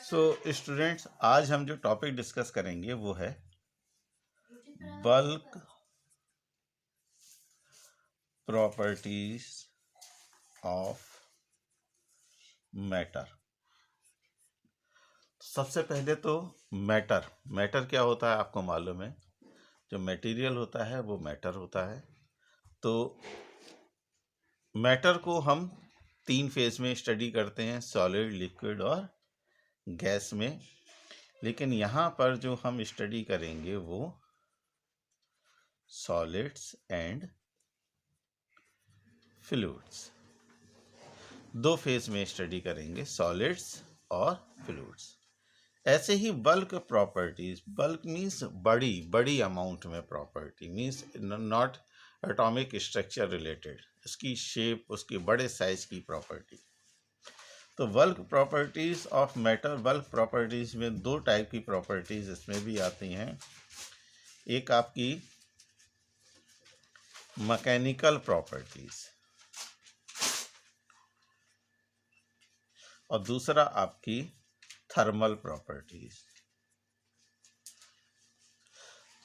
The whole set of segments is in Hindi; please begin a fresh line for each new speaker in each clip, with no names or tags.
सो स्टूडेंट्स, आज हम जो टॉपिक डिस्कस करेंगे वो है बल्क प्रॉपर्टीज ऑफ मैटर। सबसे पहले तो मैटर क्या होता है आपको मालूम है। जो मटेरियल होता है वो मैटर होता है। तो मैटर को हम 3 फेज में स्टडी करते हैं, सॉलिड, लिक्विड और गैस में। लेकिन यहाँ पर जो हम स्टडी करेंगे वो सॉलिड्स एंड फ्लूइड्स, 2 फेज में स्टडी करेंगे, सॉलिड्स और फ्लूइड्स। ऐसे ही बल्क प्रॉपर्टीज, बल्क मीन्स बड़ी बड़ी अमाउंट में property, means not atomic structure related, उसकी शेप, उसकी बड़े साइज की प्रॉपर्टी। तो bulk properties of matter, bulk properties में 2 टाइप की प्रॉपर्टीज इसमें भी आती हैं। एक आपकी मैकेनिकल प्रॉपर्टीज और दूसरा आपकी थर्मल प्रॉपर्टीज।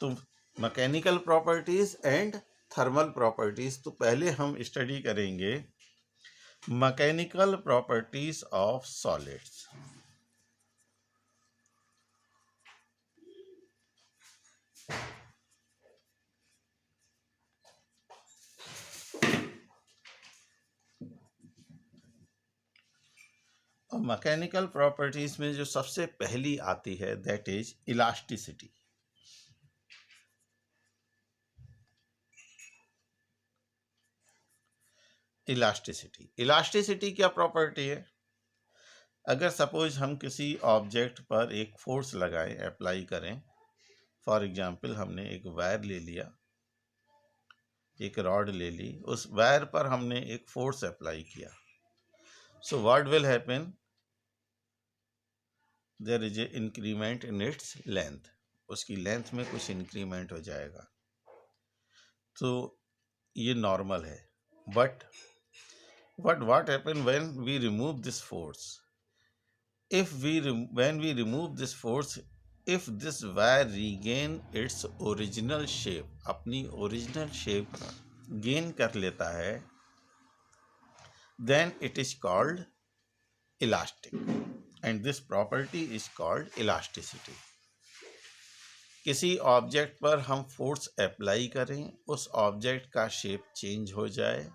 तो mechanical properties and thermal properties, तो पहले हम स्टडी करेंगे मैकेनिकल प्रॉपर्टीज ऑफ सॉलिड्स। और मैकेनिकल प्रॉपर्टीज में जो सबसे पहली आती है दैट इज इलास्टिसिटी। इलास्टिसिटी क्या प्रॉपर्टी है? अगर सपोज हम किसी ऑब्जेक्ट पर एक फोर्स लगाएं, अप्लाई करें, फॉर एग्जांपल हमने एक वायर ले लिया, एक रॉड ले ली, उस वायर पर हमने एक फोर्स अप्लाई किया। So what will happen? There is a increment in its length, उसकी लेंथ में कुछ इंक्रीमेंट हो जाएगा। तो ये नॉर्मल है। But what happen when we remove this force? When we remove this force, if this wire regain its original shape, अपनी ओरिजिनल शेप गेन कर लेता है, then it is called elastic, and this property is called elasticity. किसी ऑब्जेक्ट पर हम फोर्स अप्लाई करें, उस ऑब्जेक्ट का शेप चेंज हो जाए,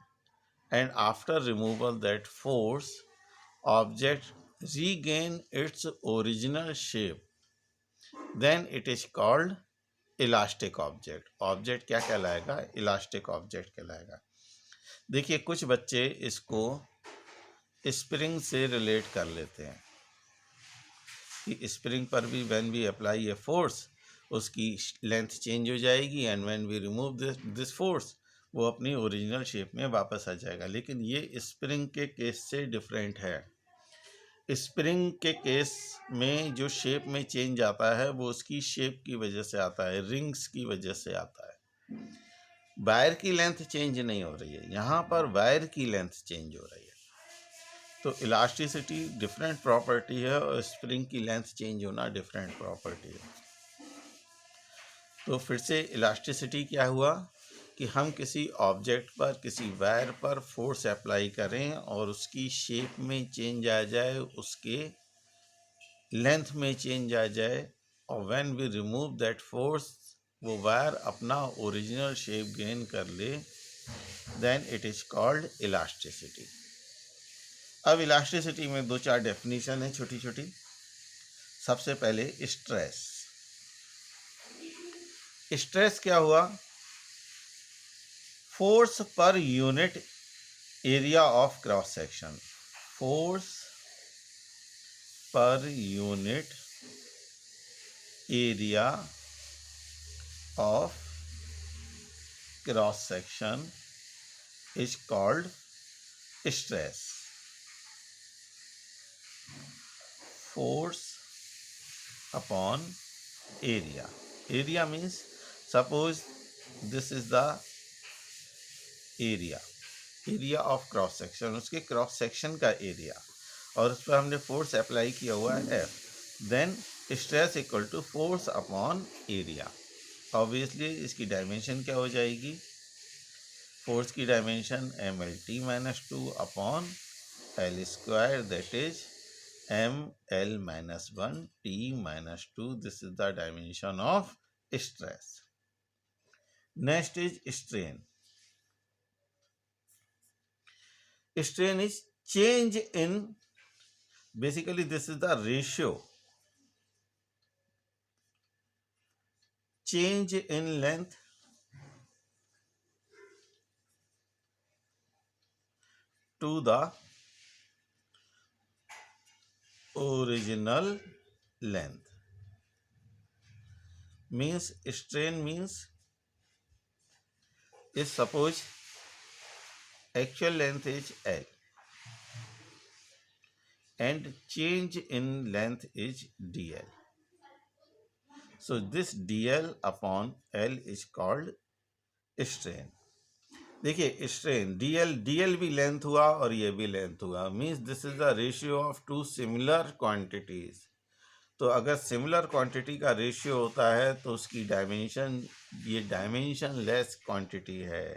and after removal that force, object regain its original shape, then it is called elastic object. Object क्या कहलाएगा? इलास्टिक ऑब्जेक्ट कहलाएगा। देखिए, कुछ बच्चे इसको स्प्रिंग से रिलेट कर लेते हैं कि स्प्रिंग पर भी when we apply a force, उसकी लेंथ चेंज हो जाएगी, and when we remove this force, वो अपनी ओरिजिनल शेप में वापस आ जाएगा। लेकिन ये स्प्रिंग के केस से डिफरेंट है। स्प्रिंग के केस में जो शेप में चेंज आता है वो उसकी शेप की वजह से आता है, रिंग्स की वजह से आता है। वायर की लेंथ चेंज नहीं हो रही है, यहाँ पर वायर की लेंथ चेंज हो रही है। तो इलास्टिसिटी डिफरेंट प्रॉपर्टी है और स्प्रिंग की लेंथ चेंज होना डिफरेंट प्रॉपर्टी है। तो फिर से इलास्टिसिटी क्या हुआ कि हम किसी ऑब्जेक्ट पर, किसी वायर पर फोर्स अप्लाई करें और उसकी शेप में चेंज आ जाए, उसके लेंथ में चेंज आ जाए, और when we remove that force, वो वायर अपना ओरिजिनल शेप गेन कर ले, then it is called elasticity. अब इलास्टिसिटी में 2-4 डेफिनेशन है छोटी छोटी। सबसे पहले स्ट्रेस। स्ट्रेस क्या हुआ? Force per unit area of cross section, force per unit area of cross section is called stress. Force upon area, area means suppose this is the area of cross section, उसके क्रॉस सेक्शन का एरिया, और उस पर हमने फोर्स अप्लाई किया हुआ है F। Then stress equal to force upon area. Obviously इसकी डायमेंशन क्या हो जाएगी, फोर्स की dimension M L T minus two upon L square, that is M L minus one T minus two. This is the dimension of stress. Next is strain. Strain is change in, basically this is the ratio, change in length to the original length. Means strain means, is suppose actual length is L and change in length is dl. So this dl upon L is called strain. देखिए स्ट्रेन डीएल भी लेंथ हुआ और ये भी लेंथ हुआ, means this is the ratio of two similar quantities. तो अगर सिमिलर क्वांटिटी का रेशियो होता है तो उसकी डायमेंशन, ये डायमेंशन लेस क्वांटिटी है,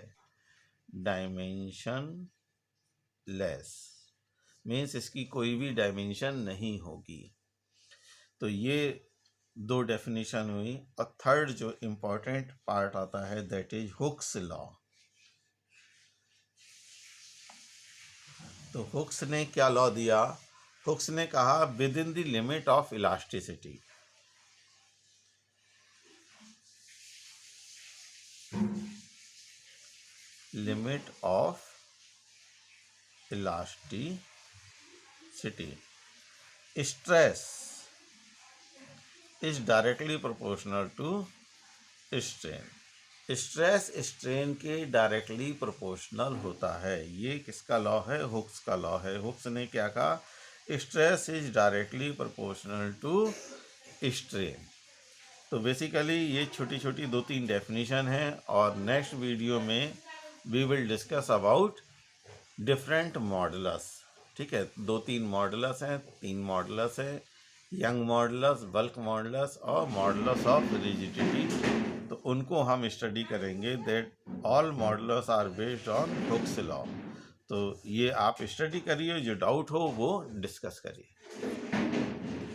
डायमेंशन लेस मीन्स इसकी कोई भी डायमेंशन नहीं होगी। तो ये दो डेफिनेशन हुई। और थर्ड जो इम्पोर्टेंट पार्ट आता है दैट इज हुक्स लॉ। तो हुक्स ने क्या लॉ दिया, हुक्स ने कहा within the limit of elasticity, limit of elasticity, stress is directly proportional to strain. Stress strain के डायरेक्टली प्रोपोर्शनल होता है। ये किसका लॉ है, हुक्स का लॉ है। हुक्स ने क्या कहा, stress is directly proportional to strain. तो बेसिकली ये छोटी छोटी दो तीन डेफिनेशन हैं और नेक्स्ट वीडियो में we will discuss about different modulus. ठीक है, दो तीन मॉडुलस हैं, तीन मॉडुलस है, यंग मॉडुलस, बल्क मॉडुलस और मॉडुलस ऑफ रिजिडिटी। तो उनको हम स्टडी करेंगे। That all modulus are based on Hooke's law. तो ये आप स्टडी करिए, जो डाउट हो वो डिस्कस करिए।